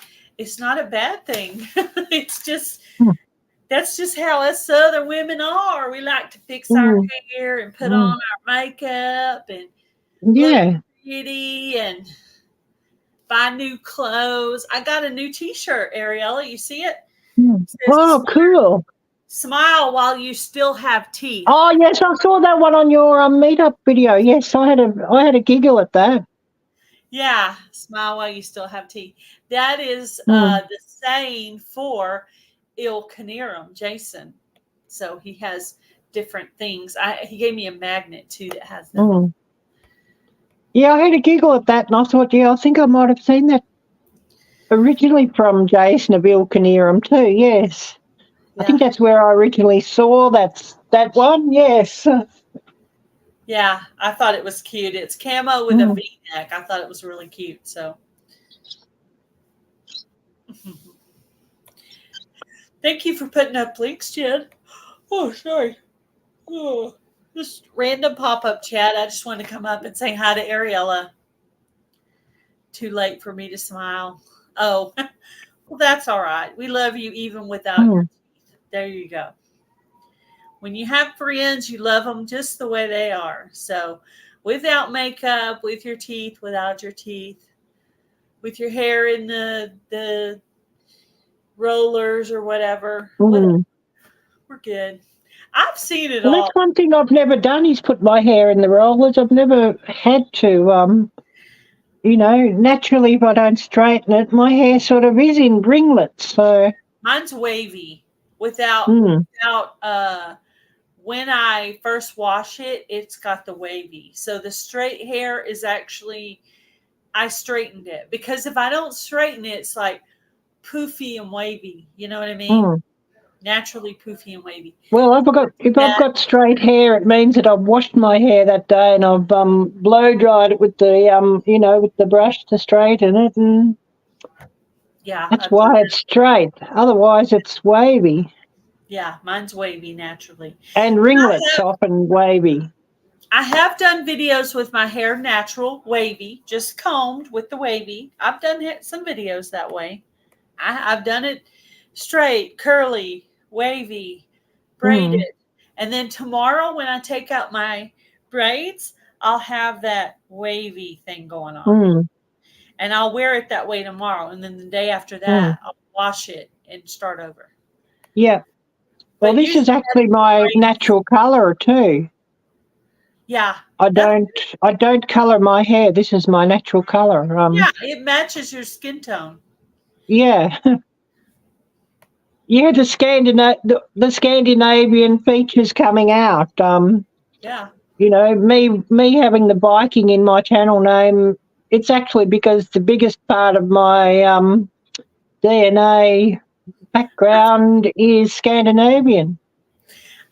B: a bad thing. It's just that's just how us Southern women are. We like to fix our hair and put on our makeup and look pretty and buy new clothes. I got a new T-shirt, Arielle. You see it?
A: Oh, cool.
B: Smile while you still have teeth.
A: Oh, yes, I saw that one on your meetup video. Yes, I had a giggle at that.
B: Yeah, smile while you still have teeth. That is the saying for Il Canerum, Jason. So he has different things. He gave me a magnet too that has them.
A: Yeah, I had a giggle at that, and I thought, I think I might have seen that originally from Jason of Il Canerum too. Yes, I think that's where I originally saw that one. Yes.
B: Yeah, I thought it was cute. It's camo with a V-neck. I thought it was really cute. So, thank you for putting up links, Jen. Oh, sorry. Oh, just random pop-up chat. I just wanted to come up and say hi to Ariella. Too late for me to smile. Oh, well, that's all right. We love you even without your teeth. There you go. When you have friends, you love them just the way they are. So without makeup, with your teeth, without your teeth, with your hair in the rollers or whatever. We're good. I've seen it all.
A: That's one thing I've never done is put my hair in the rollers. I've never had to. Naturally, if I don't straighten it, my hair sort of is in ringlets. So
B: mine's wavy. Without when I first wash it, it's got the wavy. So the straight hair is actually, I straightened it because if I don't straighten it, it's like poofy and wavy. You know what I mean? Naturally poofy and wavy.
A: Well, if I've got straight hair, it means that I've washed my hair that day and I've blow dried it with the with the brush to straighten it, and that's why it's straight. Otherwise, it's wavy.
B: Yeah, mine's wavy naturally.
A: And ringlets often wavy.
B: I have done videos with my hair natural, wavy, just combed with the wavy. I've done some videos that way. I've done it straight, curly, wavy, braided. And then tomorrow when I take out my braids, I'll have that wavy thing going on. And I'll wear it that way tomorrow. And then the day after that, I'll wash it and start over.
A: Yeah. Well, this is actually my natural colour too.
B: Yeah.
A: I don't colour my hair. This is my natural colour.
B: Yeah, it matches your skin tone.
A: Yeah. Yeah, the Scandinavian features coming out.
B: Yeah.
A: You know, me having the Viking in my channel name, it's actually because the biggest part of my DNA background is Scandinavian.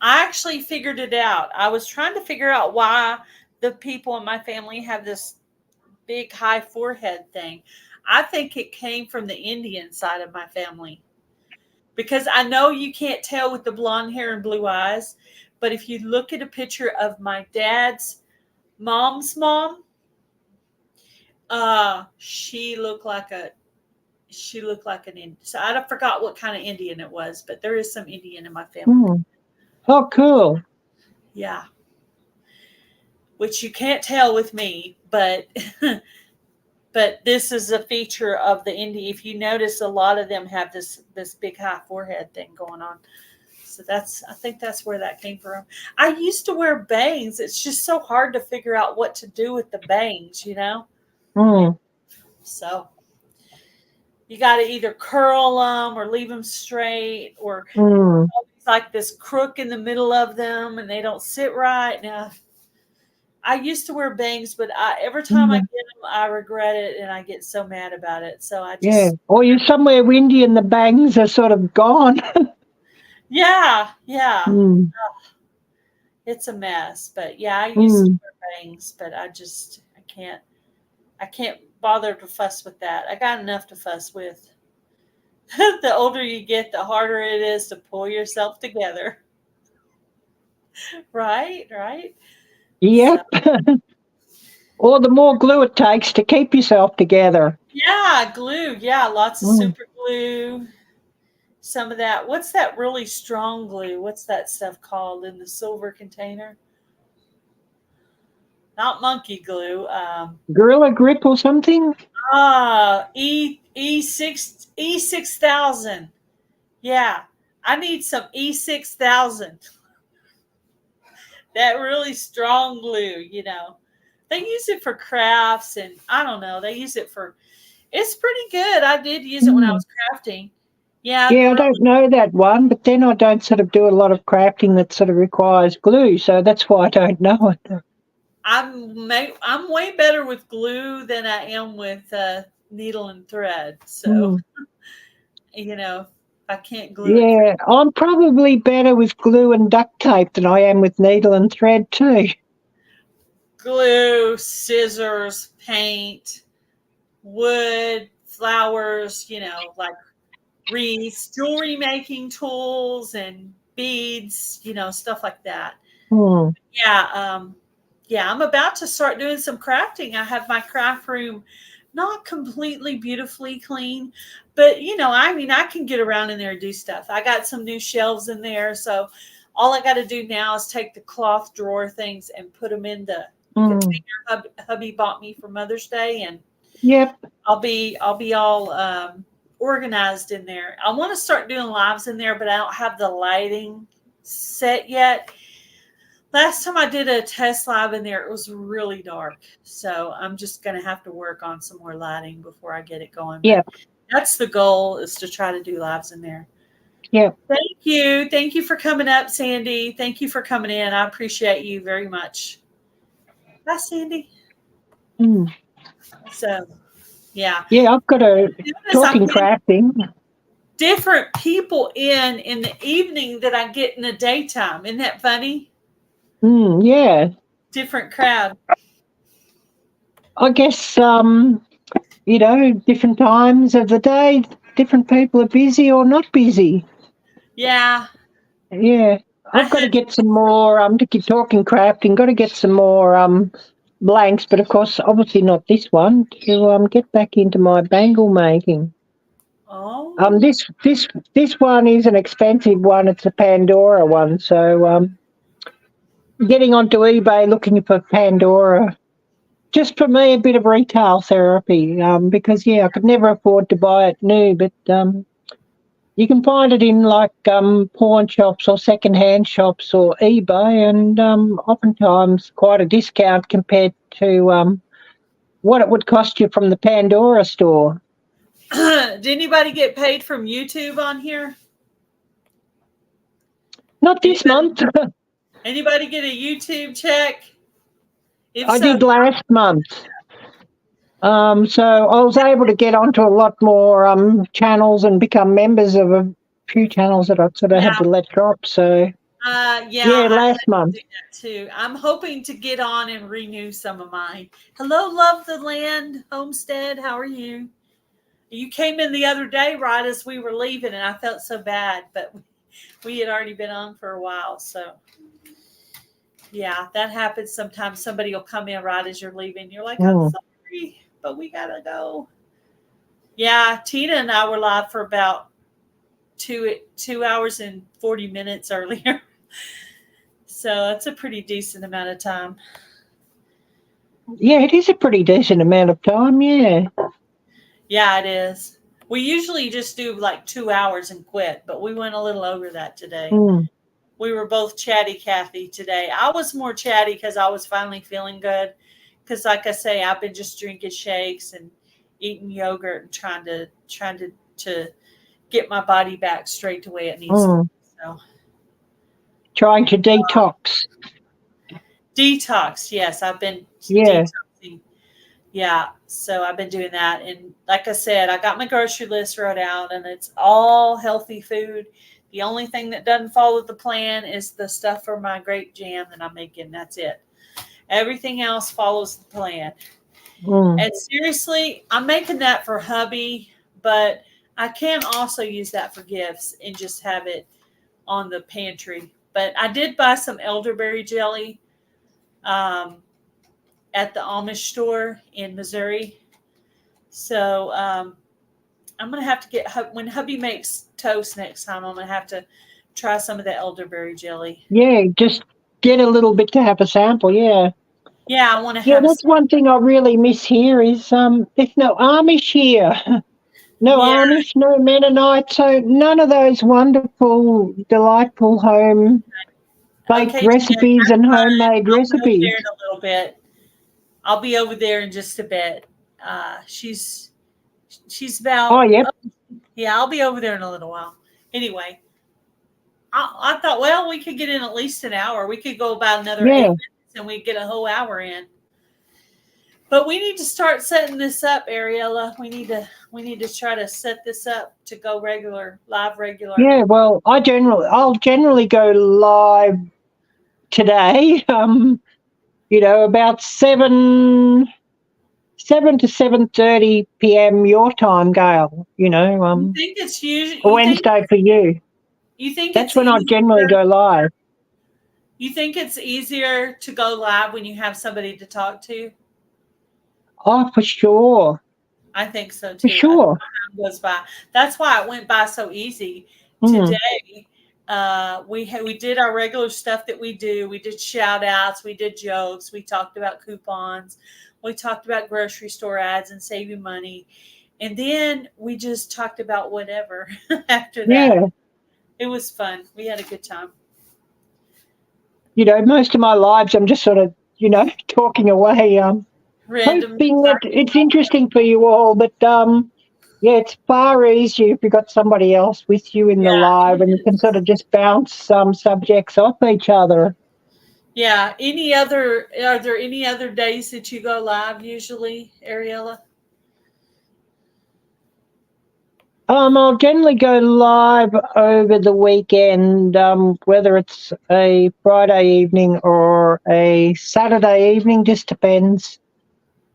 B: I actually figured it out. I was trying to figure out why the people in my family have this big high forehead thing. I think it came from the Indian side of my family. Because I know you can't tell with the blonde hair and blue eyes, but if you look at a picture of my dad's mom's mom, she looked like an Indian. So I forgot what kind of Indian it was, but there is some Indian in my family.
A: Oh, cool.
B: Yeah. Which you can't tell with me, but but this is a feature of the Indian. If you notice, a lot of them have this big high forehead thing going on. So I think that's where that came from. I used to wear bangs. It's just so hard to figure out what to do with the bangs, you know? So you got to either curl them or leave them straight, or it's like this crook in the middle of them and they don't sit right. Now, I used to wear bangs, but every time I get them, I regret it and I get so mad about it. So I just
A: or you're somewhere windy and the bangs are sort of gone.
B: yeah. It's a mess, but yeah, I used to wear bangs, but I can't bother to fuss with that. I got enough to fuss with. The older you get, the harder it is to pull yourself together. Right?
A: Yep. So. Or the more glue it takes to keep yourself together.
B: Yeah, glue. Yeah, lots of super glue. Some of that. What's that really strong glue? What's that stuff called in the silver container? Not monkey glue.
A: Gorilla Grip or something?
B: E6000. Yeah, I need some E6000. That really strong glue, you know. They use it for crafts, and I don't know. They use it for. It's pretty good. I did use it when I was crafting. Yeah.
A: Yeah, I don't know that one, but then I don't sort of do a lot of crafting that sort of requires glue, so that's why I don't know it.
B: I'm way better with glue than I am with needle and thread. So, you know, I can't glue it.
A: Yeah, I'm probably better with glue and duct tape than I am with needle and thread too.
B: Glue, scissors, paint, wood, flowers, you know, like wreaths, jewelry making tools and beads, you know, stuff like that. Yeah, I'm about to start doing some crafting. I have my craft room not completely beautifully clean, but you know, I mean, I can get around in there and do stuff. I got some new shelves in there, so all I got to do now is take the cloth drawer things and put them in the container hubby bought me for Mother's Day, and I'll be all organized in there. I want to start doing lives in there, but I don't have the lighting set yet. Last time I did a test live in there, it was really dark. So I'm just going to have to work on some more lighting before I get it going. Yeah. That's the goal, is to try to do lives in there.
A: Yeah.
B: Thank you. Thank you for coming up, Sandy. Thank you for coming in. I appreciate you very much. Bye, Sandy. So, yeah.
A: Yeah, I've got a talking crafting.
B: Different people in the evening that I get in the daytime. Isn't that funny?
A: Yeah.
B: Different crowd.
A: I guess, you know, different times of the day, different people are busy or not busy.
B: Yeah.
A: Yeah. I've got to get some more, to keep talking crafting, got to get some more blanks, but of course, obviously not this one, to get back into my bangle making.
B: Oh.
A: This one is an expensive one. It's a Pandora one, so getting onto eBay looking for Pandora, just for me, a bit of retail therapy, because, I could never afford to buy it new, but you can find it in, like, pawn shops or second-hand shops or eBay, and oftentimes quite a discount compared to what it would cost you from the Pandora store.
B: Did anybody get paid from YouTube on here?
A: Not this month.
B: Anybody get a YouTube check? If
A: I
B: so,
A: did last month. So I was able to get onto a lot more channels and become members of a few channels that I sort of had to let drop. So
B: yeah,
A: last month.
B: do that too. I'm hoping to get on and renew some of mine. Hello, Love the Land Homestead. How are you? You came in the other day right as we were leaving, and I felt so bad, but we had already been on for a while. So, yeah, that happens sometimes. Somebody will come in right as you're leaving. You're like, I'm sorry, but we got to go. Yeah, Tina and I were live for about 2 hours and 40 minutes earlier. So it's a pretty decent amount of time.
A: Yeah, it is a pretty decent amount of time, yeah.
B: Yeah, it is. We usually just do like 2 hours and quit, but we went a little over that today. We were both chatty Cathy today. I was more chatty because I was finally feeling good. Because like I say, I've been just drinking shakes and eating yogurt and trying to get my body back straight the way it needs to be. So.
A: Trying to detox.
B: Detox, yes. I've been detoxing. Yeah, so I've been doing that. And like I said, I got my grocery list wrote out, and it's all healthy food. The only thing that doesn't follow the plan is the stuff for my grape jam that I'm making. That's it. Everything else follows the plan. And seriously, I'm making that for hubby, but I can also use that for gifts and just have it on the pantry. But I did buy some elderberry jelly at the Amish store in Missouri. So I'm going to have to get, when hubby makes toast next time, I'm going to have to try some of the elderberry jelly.
A: Yeah, just get a little bit to have a sample, yeah.
B: Yeah, I want to have.
A: Yeah, that's one thing I really miss here is there's no Amish here. No Amish, no Mennonite, so none of those wonderful, delightful home baked recipes and homemade recipes.
B: There in a little bit. I'll be over there in just a bit. She's about.
A: Oh, yep.
B: Yeah, I'll be over there in a little while. Anyway, I thought, well, we could get in at least an hour. We could go about another 8 minutes and we get a whole hour in. But we need to start setting this up, Arielle. We need to try to set this up to go live regular.
A: Yeah, well, I'll generally go live today. About 7 to 7:30 p.m. your time, Gail.
B: You think it's usually
A: Wednesday for you?
B: You think
A: that's when I generally go live?
B: You think it's easier to go live when you have somebody to talk to?
A: Oh, for sure.
B: I think so too.
A: For sure.
B: Time goes by. That's why it went by so easy today. We did our regular stuff that we do. We did shout outs. We did jokes. We talked about coupons. We talked about grocery store ads and saving money. And then we just talked about whatever after that. Yeah. It was fun. We had a good time.
A: Most of my lives I'm just sort of, talking away. Hoping that it's interesting for you all, but it's far easier if you've got somebody else with you in the live and you can sort of just bounce some subjects off each other.
B: Yeah. Are there any other days that you go live usually, Arielle?
A: I'll generally go live over the weekend, whether it's a Friday evening or a Saturday evening, just depends.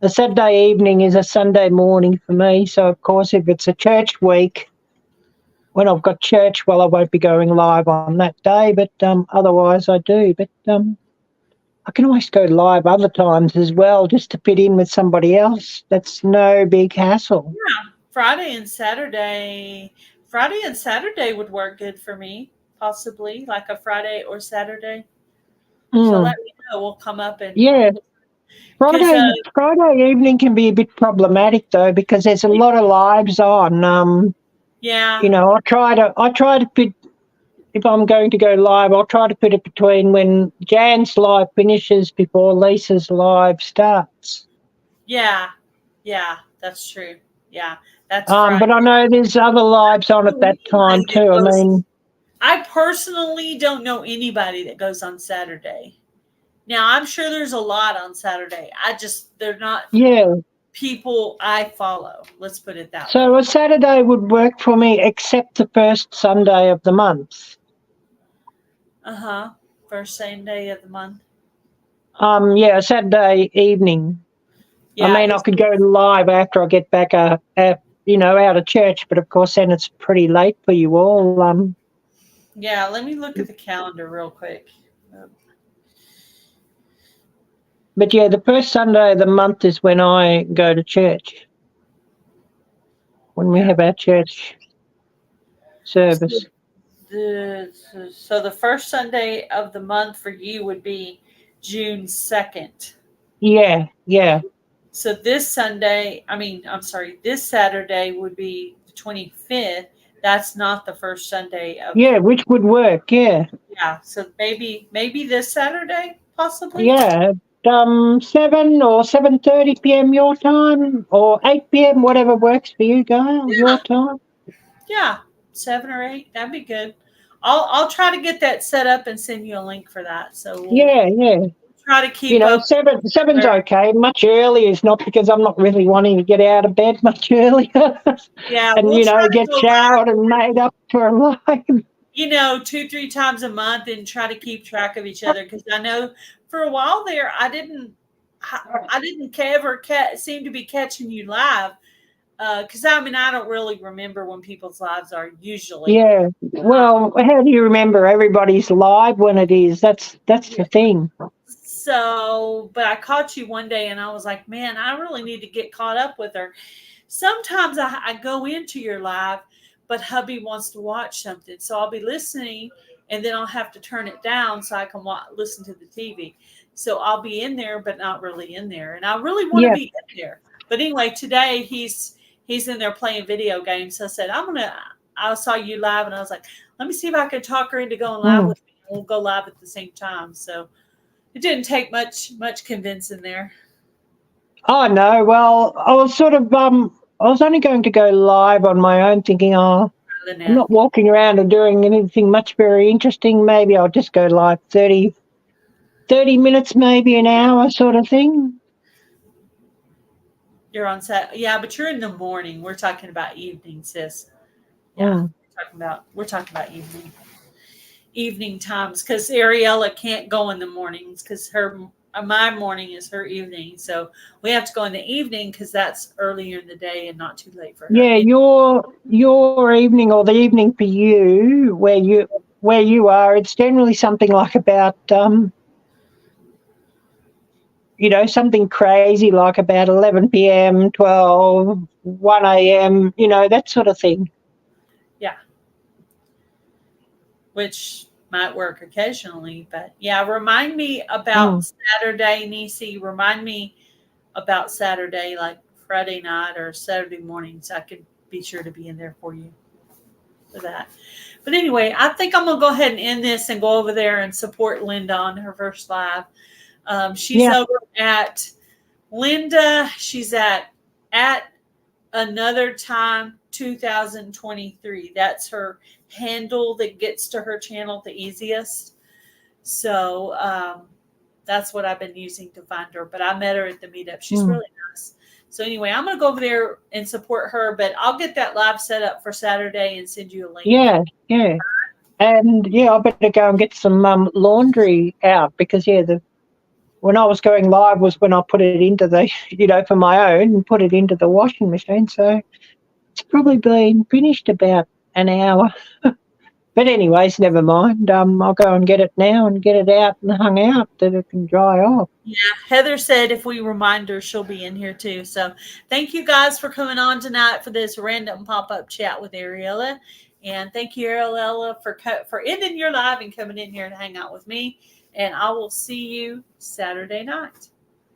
A: A Saturday evening is a Sunday morning for me. So, of course, if it's a church week, when I've got church, well, I won't be going live on that day, but otherwise I do. But I can always go live other times as well just to fit in with somebody else. That's no big hassle.
B: Yeah, Friday and Saturday would work good for me, possibly, like a Friday or Saturday. So let me know. We'll come up and...
A: Yeah. Friday evening can be a bit problematic though because there's a lot of lives on. I try to fit, if I'm going to go live, I'll try to put it between when Jan's live finishes before Lisa's live starts.
B: Yeah, that's true. Yeah, that's
A: But I know there's other lives on at that time too.
B: I personally don't know anybody that goes on Saturday. Now, I'm sure there's a lot on Saturday. They're not people I follow. Let's put it that way.
A: So a Saturday would work for me except the first Sunday of the month.
B: First Sunday of the month.
A: Yeah, Saturday evening.
B: Yeah,
A: I mean, I could go live after I get back, out of church, but of course then it's pretty late for you all.
B: Yeah, let me look at the calendar real quick.
A: But yeah, the first Sunday of the month is when I go to church, when we have our church service.
B: So the first Sunday of the month for you would be June 2nd.
A: Yeah.
B: So this Saturday would be the 25th. That's not the first Sunday of.
A: Yeah, which would work. Yeah.
B: Yeah. So maybe this Saturday, possibly.
A: Yeah. 7 or 7:30 p.m. your time, or 8 p.m. whatever works for you, Gail. Your time.
B: Yeah, 7 or 8. That'd be good. I'll try to get that set up and send you a link for that. So
A: we'll
B: try to keep up.
A: 7's okay. Much earlier is not, because I'm not really wanting to get out of bed much earlier.
B: Yeah,
A: and get showered and made up for a live.
B: 2-3 times a month, and try to keep track of each other, because I know for a while there I didn't ever seem to be catching you live, because I don't really remember when people's lives are usually.
A: Yeah. Well, how do you remember everybody's live when it is? That's the thing.
B: So, but I caught you one day and I was like, man, I really need to get caught up with her. Sometimes I go into your live, but hubby wants to watch something. So I'll be listening, and then I'll have to turn it down so I can listen to the TV. So I'll be in there, but not really in there. And I really want to be in there. But anyway, today he's in there playing video games. So I said, I saw you live, and I was like, let me see if I can talk her into going live with me. We'll go live at the same time. So it didn't take much convincing there.
A: Oh no, well, I was sort of I was only going to go live on my own, thinking, I'm not walking around and doing anything much very interesting. Maybe I'll just go live 30 minutes, maybe an hour sort of thing.
B: You're on set. Yeah, but you're in the morning. We're talking about evening, sis. Yeah. We're talking about evening times, because Arielle can't go in the mornings, because my morning is her evening. So we have to go in the evening, because that's earlier in the day and not too late for her.
A: Yeah, your evening, or the evening for you, where you are, it's generally something like about something crazy like about 11 p.m., 12, 1 a.m., that sort of thing.
B: Yeah. Which might work occasionally, but yeah, remind me about Saturday, Nisi. Remind me about Saturday, like Friday night or Saturday morning, so I could be sure to be in there for you for that. But anyway, I think I'm going to go ahead and end this and go over there and support Linda on her first live. She's over at Linda. She's at Another Time 2023. That's her handle that gets to her channel the easiest. So that's what I've been using to find her. But I met her at the meetup. She's really nice. So anyway, I'm going to go over there and support her. But I'll get that live set up for Saturday and send you a link. Yeah.
A: And I better go and get some laundry out, because when I was going live was when I put it into the, for my own, and put it into the washing machine. So it's probably been finished about an hour. But anyways, never mind. I'll go and get it now and get it out and hung out that it can dry off.
B: Yeah, Heather said if we remind her, she'll be in here too. So thank you guys for coming on tonight for this random pop-up chat with Arielle. And thank you, Arielle, for ending your live and coming in here to hang out with me. And I will see you Saturday night.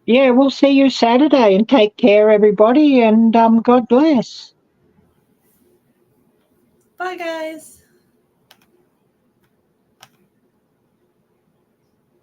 A: Yeah, we'll see you Saturday, and take care, everybody, and God bless.
B: Bye, guys.